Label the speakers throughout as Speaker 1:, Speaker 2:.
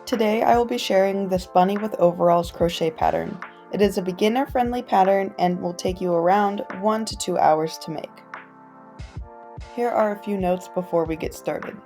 Speaker 1: Today I will be sharing this bunny with overalls crochet pattern. It is a beginner-friendly pattern and will take you around 1 to 2 hours to make. Here are a few notes before we get started.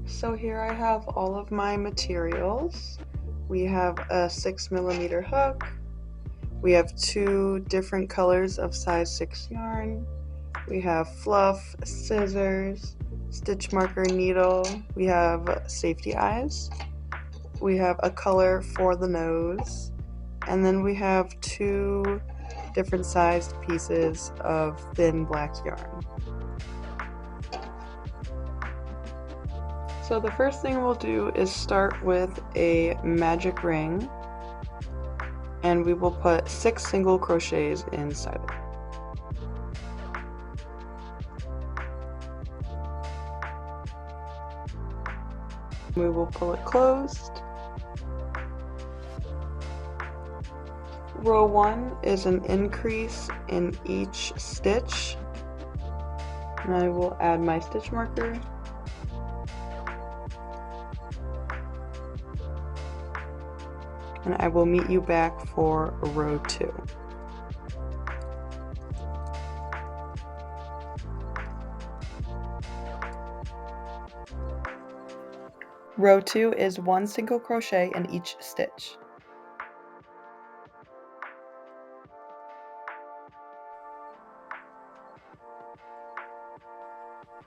Speaker 1: So here I have all of my materials. We have a 6mm hook. We have 2 different colors of size 6 yarn. We have fluff, scissors, stitch marker needle. We have safety eyes. We have a color for the nose. And then we have 2 different sized pieces of thin black yarn. So the first thing we'll do is start with a magic ring, and we will put 6 single crochets inside it. We will pull it closed. Row 1 is an increase in each stitch, and I will add my stitch marker. And I will meet you back for row 2. Row 2 is 1 single crochet in each stitch.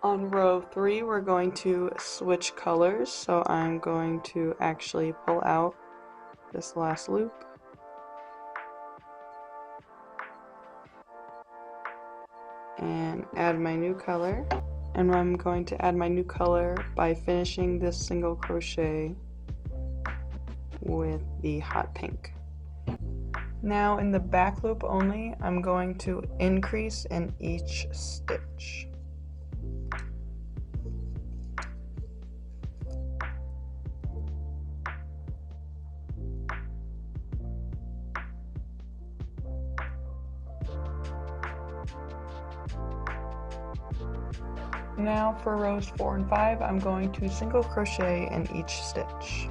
Speaker 1: On row 3 we're going to switch colors, so I'm going to actually pull out this last loop and add my new color. And I'm going to add my new color by finishing this single crochet with the hot pink. Now in the back loop only, I'm going to increase in each stitch. Now for rows 4 and 5, I'm going to single crochet in each stitch.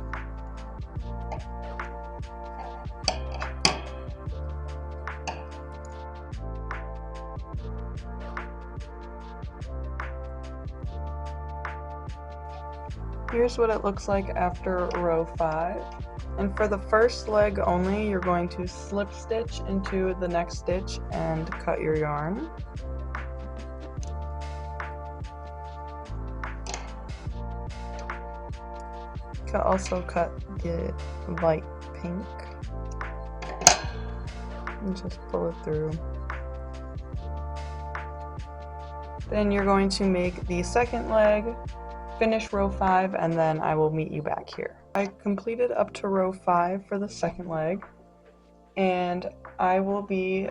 Speaker 1: Here's what it looks like after row 5. And for the first leg only, you're going to slip stitch into the next stitch and cut your yarn. You can also cut the light pink and just pull it through. Then you're going to make the second leg, finish row 5, and then I will meet you back here. I completed up to row 5 for the second leg, and I will be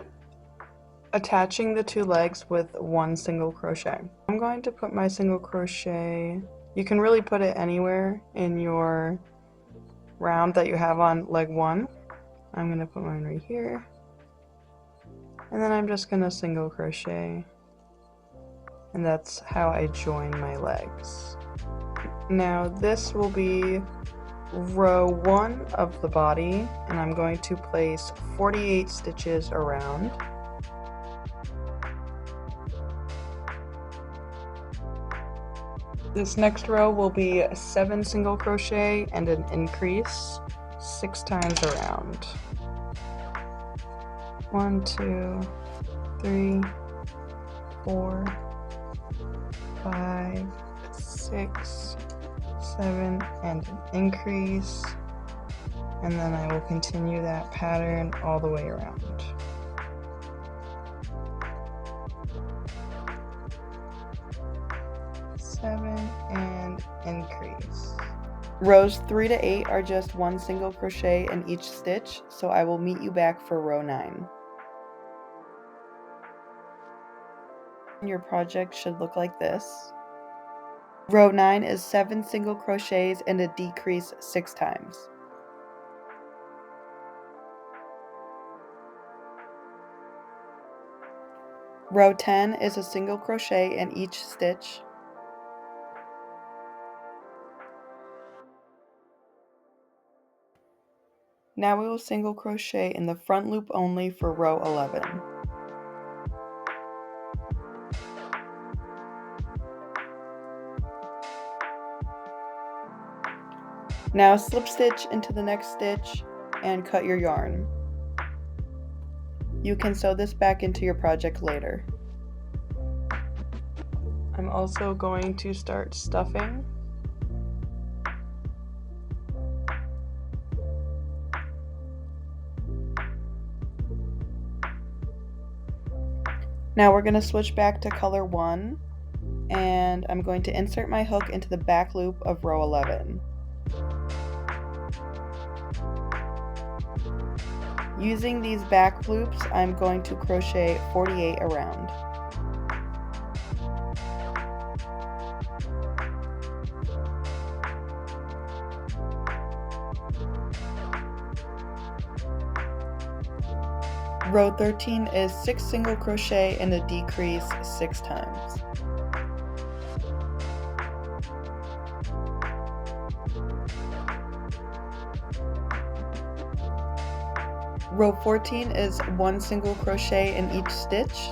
Speaker 1: attaching the 2 legs with 1 single crochet. I'm going to put my single crochet, you can really put it anywhere in your round that you have on leg 1. I'm going to put mine right here, and then I'm just going to single crochet, and that's how I join my legs. Now this will be row 1 of the body, and I'm going to place 48 stitches around. This next row will be 7 single crochet and an increase 6 times around. 1, 2, 3, 4, 5, 6, 7, and an increase, and then I will continue that pattern all the way around. And increase. Rows 3 to 8 are just 1 single crochet in each stitch, so I will meet you back for row 9. Your project should look like this. Row 9 is 7 single crochets and a decrease 6 times. Row 10 is a single crochet in each stitch. Now we will single crochet in the front loop only for row 11. Now slip stitch into the next stitch and cut your yarn. You can sew this back into your project later. I'm also going to start stuffing. Now we're going to switch back to color 1, and I'm going to insert my hook into the back loop of row 11. Using these back loops, I'm going to crochet 48 around. Row 13 is 6 single crochet and a decrease 6 times. Row 14 is 1 single crochet in each stitch.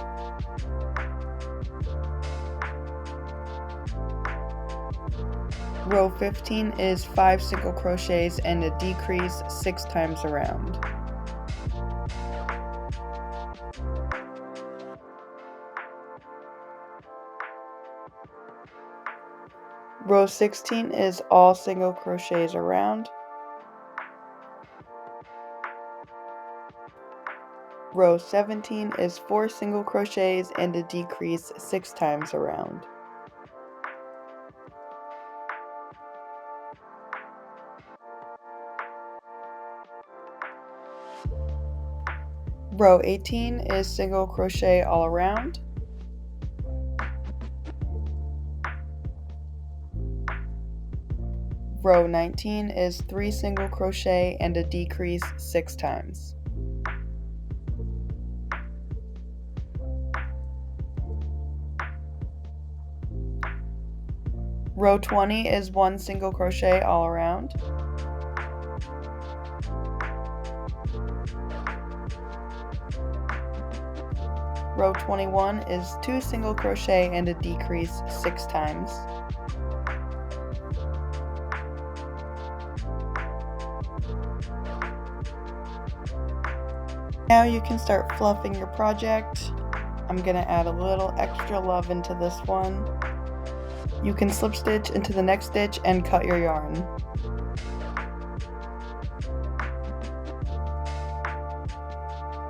Speaker 1: Row 15 is 5 single crochets and a decrease 6 times around. Row 16 is all single crochets around. Row 17 is 4 single crochets and a decrease 6 times around. Row 18 is single crochet all around. Row 19 is 3 single crochet and a decrease 6 times. Row 20 is 1 single crochet all around. Row 21 is 2 single crochet and a decrease 6 times. Now you can start fluffing your project. I'm going to add a little extra love into this one. You can slip stitch into the next stitch and cut your yarn.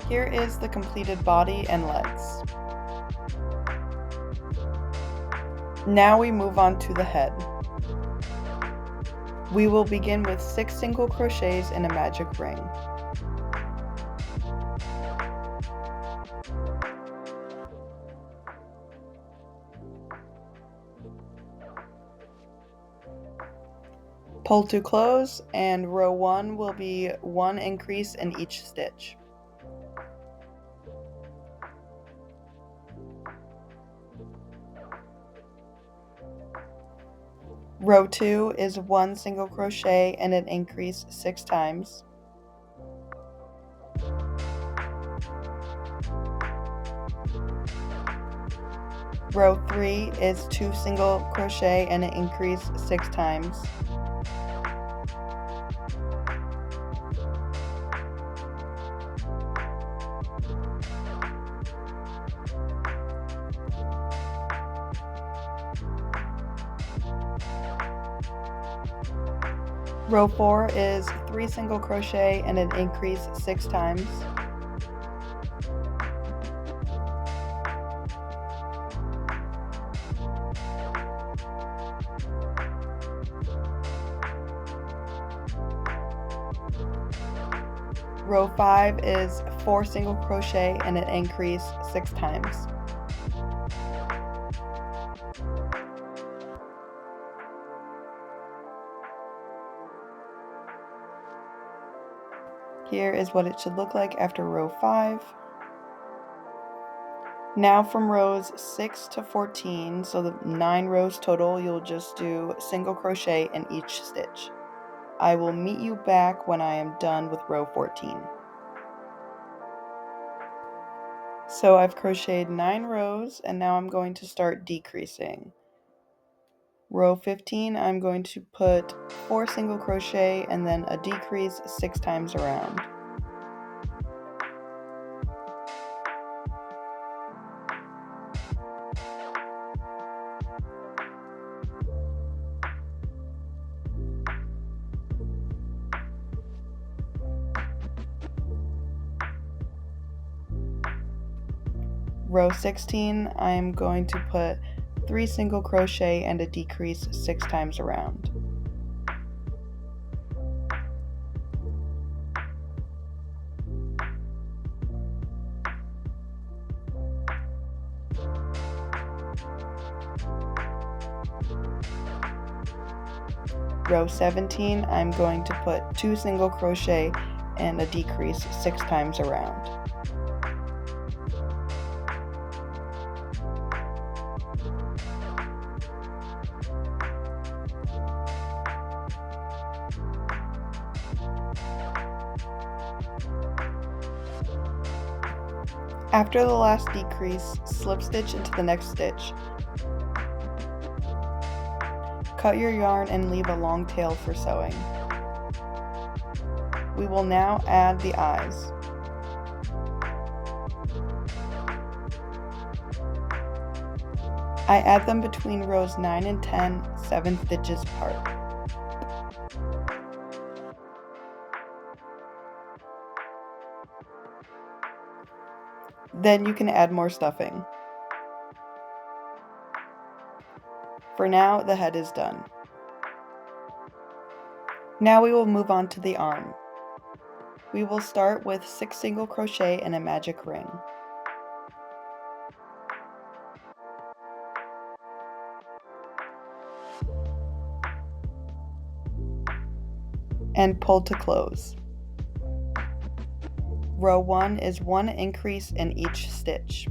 Speaker 1: Here is the completed body and legs. Now we move on to the head. We will begin with 6 single crochets in a magic ring. Pull to close, and row 1 will be 1 increase in each stitch. Row 2 is 1 single crochet and an increase 6 times. Row 3 is 2 single crochet and an increase 6 times. Row 4 is 3 single crochet and an increase 6 times. Row 5 is 4 single crochet and an increase 6 times. Here is what it should look like after row 5. Now from rows 6 to 14, so the 9 rows total, you'll just do single crochet in each stitch. I will meet you back when I am done with row 14. So I've crocheted 9 rows and now I'm going to start decreasing. Row 15, I'm going to put 4 single crochet and then a decrease 6 times around. Row 16, I am going to put 3 single crochet and a decrease 6 times around. Row 17, I'm going to put 2 single crochet and a decrease 6 times around. After the last decrease, slip stitch into the next stitch. Cut your yarn and leave a long tail for sewing. We will now add the eyes. I add them between rows 9 and 10, 7 stitches apart. Then you can add more stuffing. For now, the head is done. Now we will move on to the arm. We will start with 6 single crochet and a magic ring. And pull to close. Row 1 is 1 increase in each stitch.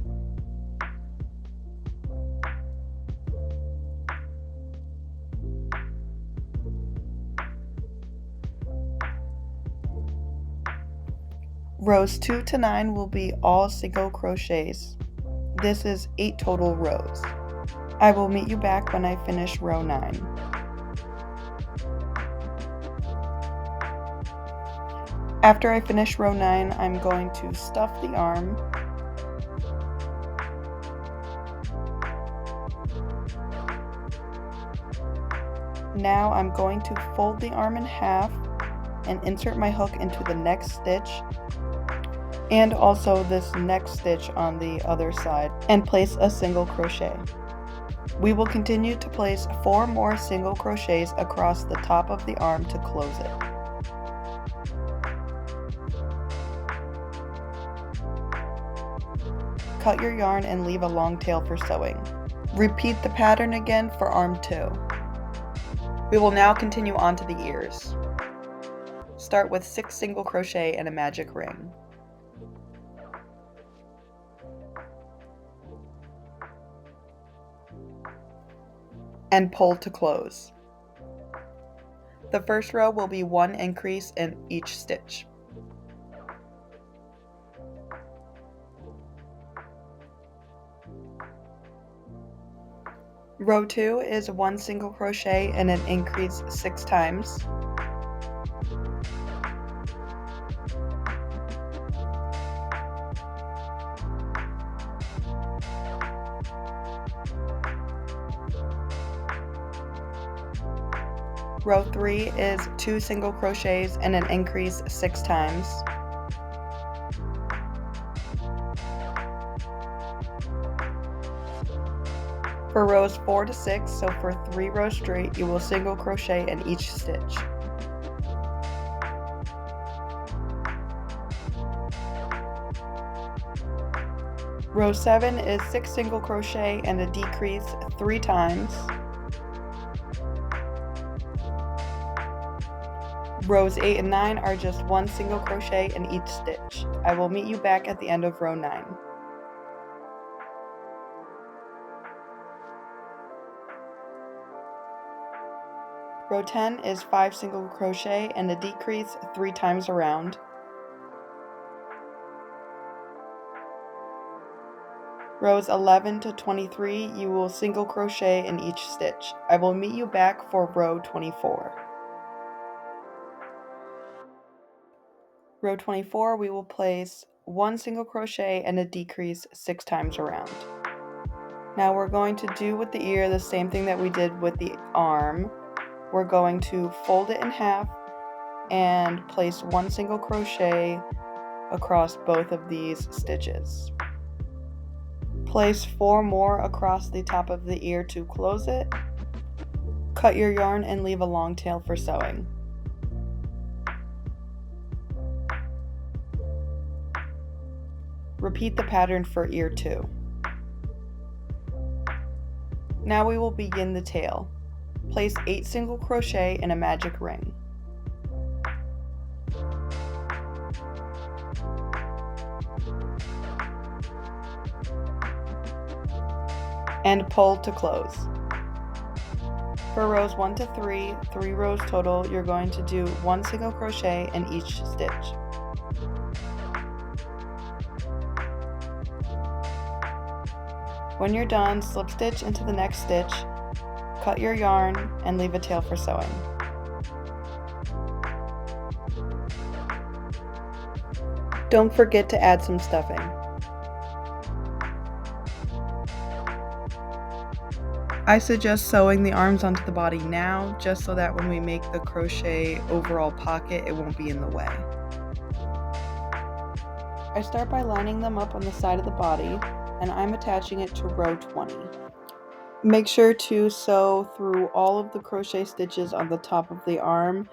Speaker 1: Rows 2 to 9 will be all single crochets. This is 8 total rows. I will meet you back when I finish row 9. After I finish row 9, I'm going to stuff the arm. Now I'm going to fold the arm in half and insert my hook into the next stitch and also this next stitch on the other side and place a single crochet. We will continue to place 4 more single crochets across the top of the arm to close it. Cut your yarn and leave a long tail for sewing. Repeat the pattern again for arm 2. We will now continue on to the ears. Start with 6 single crochet and a magic ring. And pull to close. The first row will be 1 increase in each stitch. Row 2 is 1 single crochet and an increase 6 times. Row 3 is 2 single crochets and an increase 6 times. For rows 4 to 6, so for 3 rows straight, you will single crochet in each stitch. Row 7 is 6 single crochet and a decrease 3 times. Rows 8 and 9 are just 1 single crochet in each stitch. I will meet you back at the end of row 9. Row 10 is 5 single crochet and a decrease 3 times around. Rows 11 to 23, you will single crochet in each stitch. I will meet you back for row 24. Row 24, we will place 1 single crochet and a decrease 6 times around. Now we're going to do with the ear the same thing that we did with the arm. We're going to fold it in half and place 1 single crochet across both of these stitches. Place 4 more across the top of the ear to close it. Cut your yarn and leave a long tail for sewing. Repeat the pattern for ear 2. Now we will begin the tail. Place 8 single crochet in a magic ring. And pull to close. For rows 1 to 3, 3 rows total, you're going to do 1 single crochet in each stitch. When you're done, slip stitch into the next stitch, cut your yarn, and leave a tail for sewing. Don't forget to add some stuffing. I suggest sewing the arms onto the body now, just so that when we make the crochet overall pocket, it won't be in the way. I start by lining them up on the side of the body, and I'm attaching it to row 20. Make sure to sew through all of the crochet stitches on the top of the arm,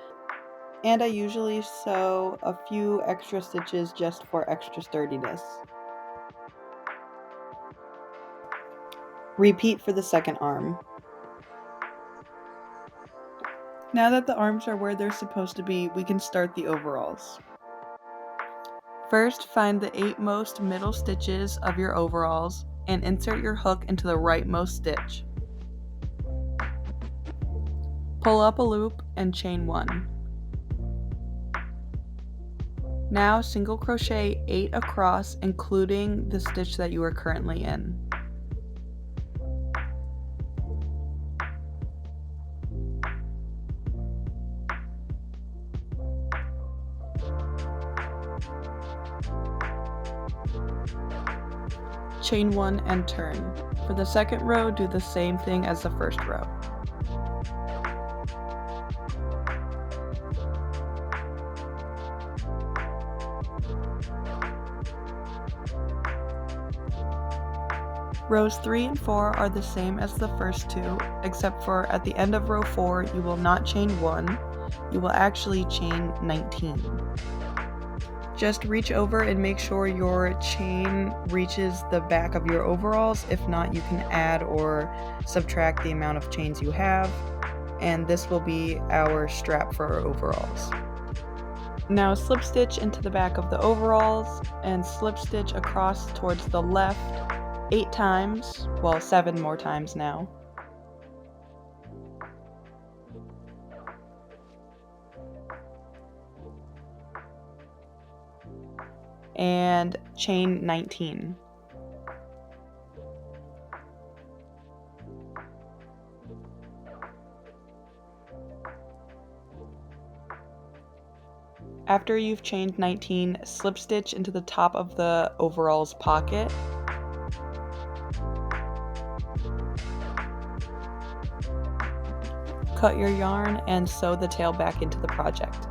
Speaker 1: and I usually sew a few extra stitches just for extra sturdiness. Repeat for the second arm. Now that the arms are where they're supposed to be, we can start the overalls. First, find the 8 most middle stitches of your overalls and insert your hook into the rightmost stitch. Pull up a loop and chain 1. Now single crochet 8 across, including the stitch that you are currently in. Chain 1 and turn. For the second row, do the same thing as the first row. Rows 3 and 4 are the same as the first two, except for at the end of row 4, you will not chain 1, you will actually chain 19. Just reach over and make sure your chain reaches the back of your overalls. If not, you can add or subtract the amount of chains you have, and this will be our strap for our overalls. Now slip stitch into the back of the overalls and slip stitch across towards the left 8 times, well 7 more times now. And chain 19. After you've chained 19, slip stitch into the top of the overalls pocket. Cut your yarn and sew the tail back into the project.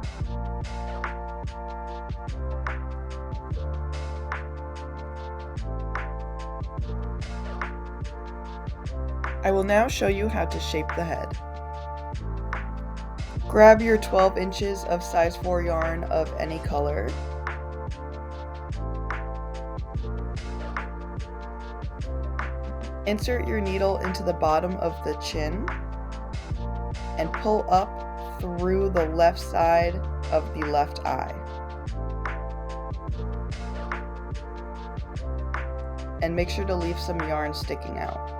Speaker 1: I will now show you how to shape the head. Grab your 12 inches of size 4 yarn of any color. Insert your needle into the bottom of the chin and pull up through the left side of the left eye. And make sure to leave some yarn sticking out.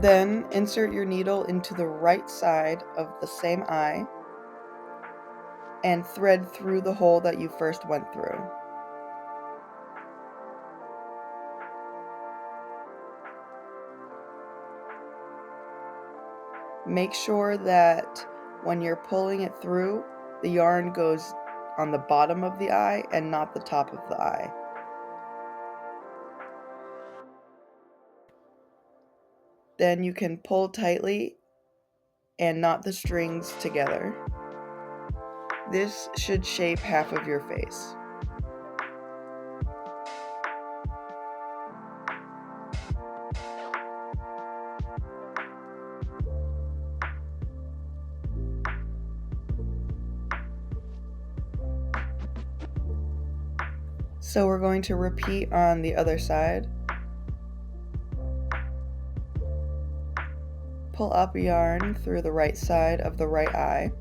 Speaker 1: Then insert your needle into the right side of the same eye and thread through the hole that you first went through. Make sure that when you're pulling it through, the yarn goes on the bottom of the eye and not the top of the eye. Then you can pull tightly and knot the strings together. This should shape half of your face. So we're going to repeat on the other side. Pull up yarn through the right side of the right eye.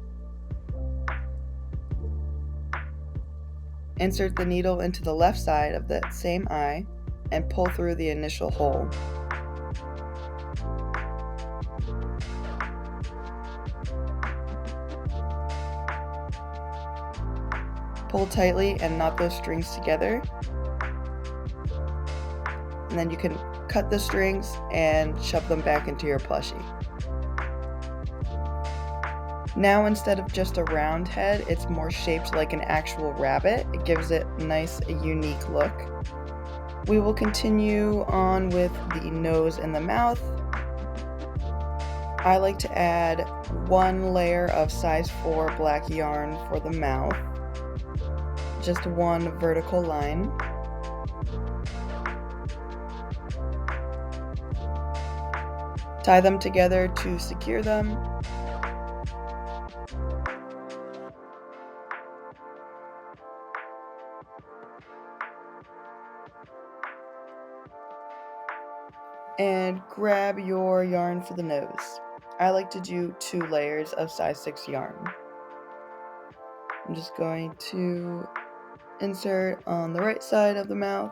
Speaker 1: Insert the needle into the left side of that same eye and pull through the initial hole. Pull tightly and knot those strings together. And then you can cut the strings and shove them back into your plushie. Now instead of just a round head, it's more shaped like an actual rabbit. It gives it a nice, unique look. We will continue on with the nose and the mouth. I like to add 1 layer of size 4 black yarn for the mouth. Just 1 vertical line. Tie them together to secure them. And grab your yarn for the nose. I like to do 2 layers of size 6 yarn. I'm just going to insert on the right side of the mouth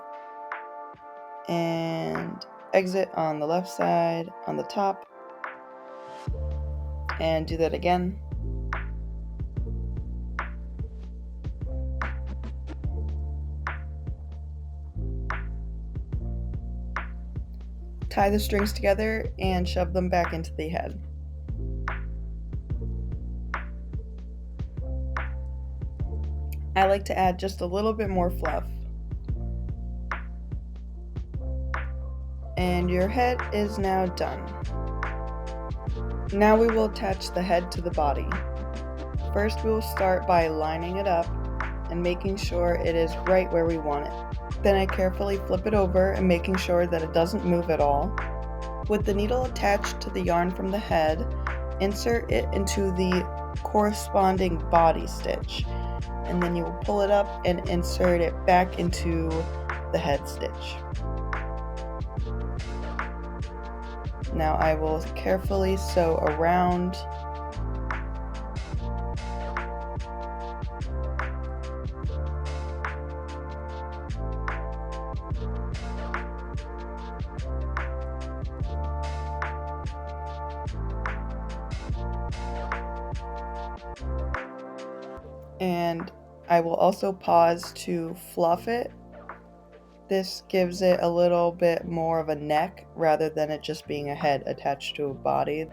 Speaker 1: and exit on the left side on the top, and do that again. Tie the strings together and shove them back into the head. I like to add just a little bit more fluff. And your head is now done. Now we will attach the head to the body. First we will start by lining it up and making sure it is right where we want it. Then I carefully flip it over and making sure that it doesn't move at all. With the needle attached to the yarn from the head, insert it into the corresponding body stitch, and then you will pull it up and insert it back into the head stitch. Now I will carefully sew around. And I will also pause to fluff it. This gives it a little bit more of a neck rather than it just being a head attached to a body.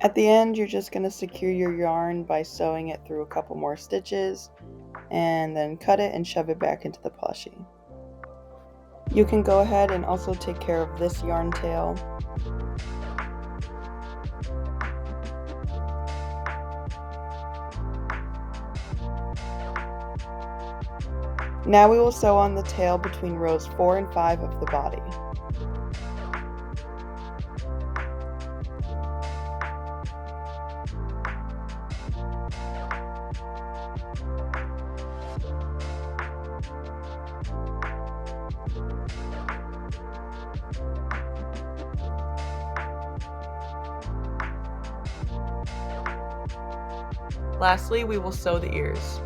Speaker 1: At the end, you're just going to secure your yarn by sewing it through a couple more stitches and then cut it and shove it back into the plushie. You can go ahead and also take care of this yarn tail. Now we will sew on the tail between rows 4 and 5 of the body. Lastly, we will sew the ears.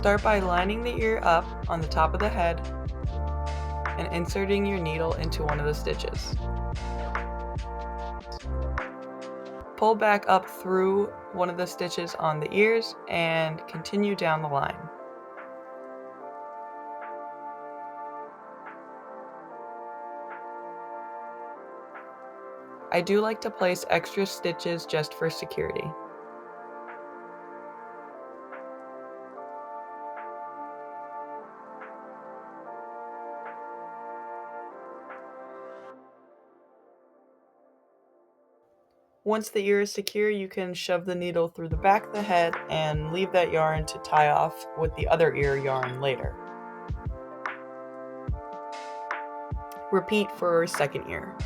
Speaker 1: Start by lining the ear up on the top of the head and inserting your needle into one of the stitches. Pull back up through one of the stitches on the ears and continue down the line. I do like to place extra stitches just for security. Once the ear is secure, you can shove the needle through the back of the head and leave that yarn to tie off with the other ear yarn later. Repeat for second ear.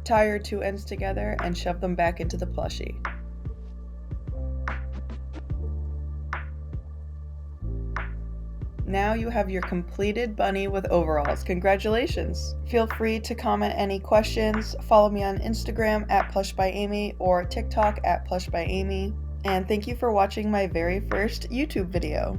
Speaker 1: Tie your two ends together and shove them back into the plushie. Now you have your completed bunny with overalls. Congratulations! Feel free to comment any questions, follow me on Instagram at plushbyamy or TikTok at plushbyamy, and thank you for watching my very first YouTube video.